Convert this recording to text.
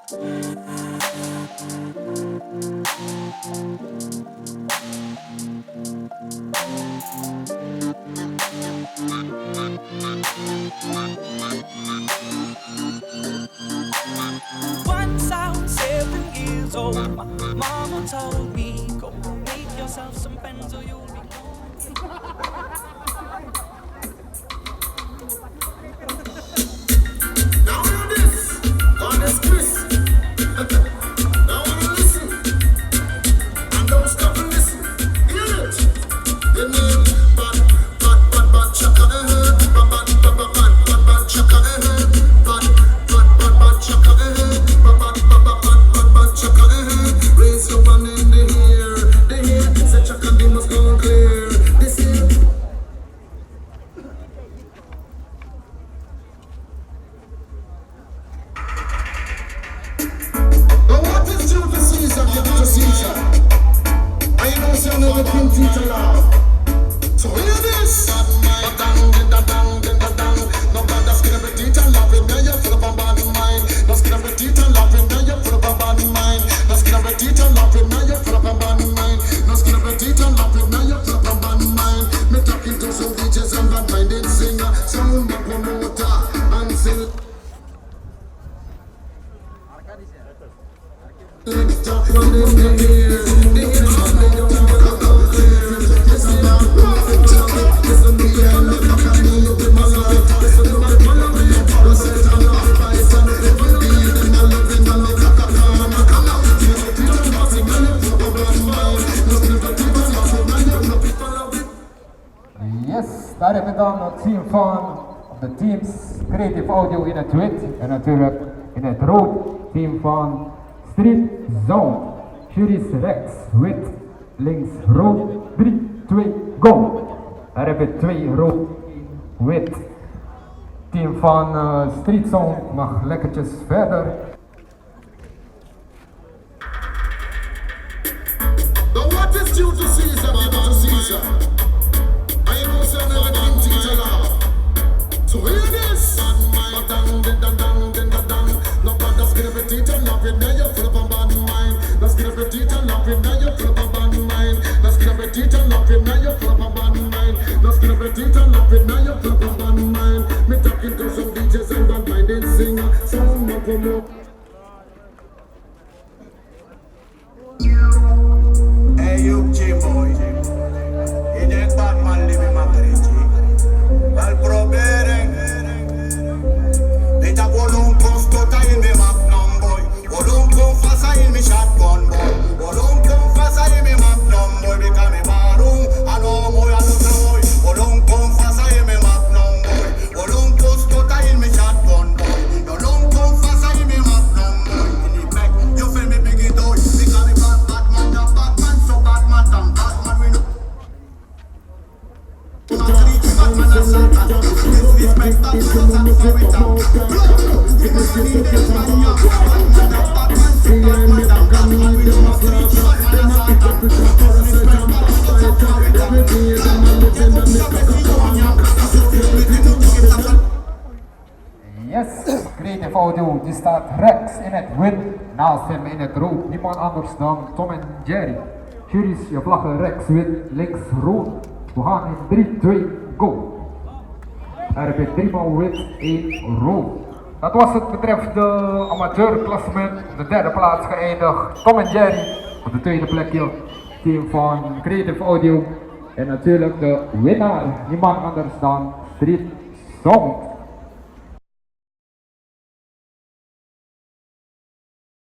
Once I was 7 years old, my mama told me, go make yourself some friends or you'll be Now on this, on this Chris. Now wanna listen, and don't stop and listen. Hear it. The name bad chaka bad chaka bad chaka bad chaka. Raise your one in the air. Say chaka they must go clear. This here. Now what is due to Caesar, give it to Caesar. I know say I never been to love. So hear this. No bad skin of a teacher loving, now you're full of a bad mind. No skin of a teacher loving, now you're full of a bad mind. No skin of a teacher loving, now you're full of a bad mind. No skin of a teacher loving, now you're full of a bad mind. Me talking to some DJs and bad-minded singer, some promoter and sing. Yes, daar hebben we dan het team van de teams Creative Audio in het wit en natuurlijk in het rood team van Street Zone. Jury's rechts, wit, links, rood, 3, 2, go! Daar hebben we 2 rood, 1 wit. Team van Street Zone mag lekkertjes verder. Now what is due to Caesar, give it to Caesar. I know say I never been to love. So hear this. No bad skin of a teacher loving, now you're full of a bad mind. No skin of a teacher loving, now you're full of a bad mind. No skin of a teacher loving, now you're full of a bad mind. No skin of a teacher loving, now you're full of a bad mind. Me talking to some DJs and bad-minded singer, some of them. Hey you J-boy, you just Batman living Madrid. Al probere, they tak wolong postota in me magnum boy. Wolong confasa in me shotgun boy. Wolong confasa in me magnum boy. Because me barum, I know boy, I look boy. Wolong confasa in me magnum boy. Wolong postota in me shotgun boy. Wolong confasa in me magnum boy. In the back, you feel me big it out. Because me Batman, the Batman, so Batman, damn Batman we know. Batman and Satan, disrespect that man and so it up. Give me the need them man ya. Batman and Batman, so Batman and Batman we know must reach Batman and Satan. Disrespect that man and so it up. Get up, shove it, see you on ya. Associate with the new kids. Yes, Creative Audio die staat rechts in het wit, naast hem in het rood. Niemand anders dan Tom en Jerry. Jury's, je vlaggen rechts wit, links rood. We gaan in 3, 2, go! Er heb je 3 maal wit, 1 rood. Dat was het betreft de amateurklassement. Op de derde plaats geëindigd Tom en Jerry. Op de tweede plekje team van Creative Audio. En natuurlijk de winnaar, niemand anders dan Street Zone.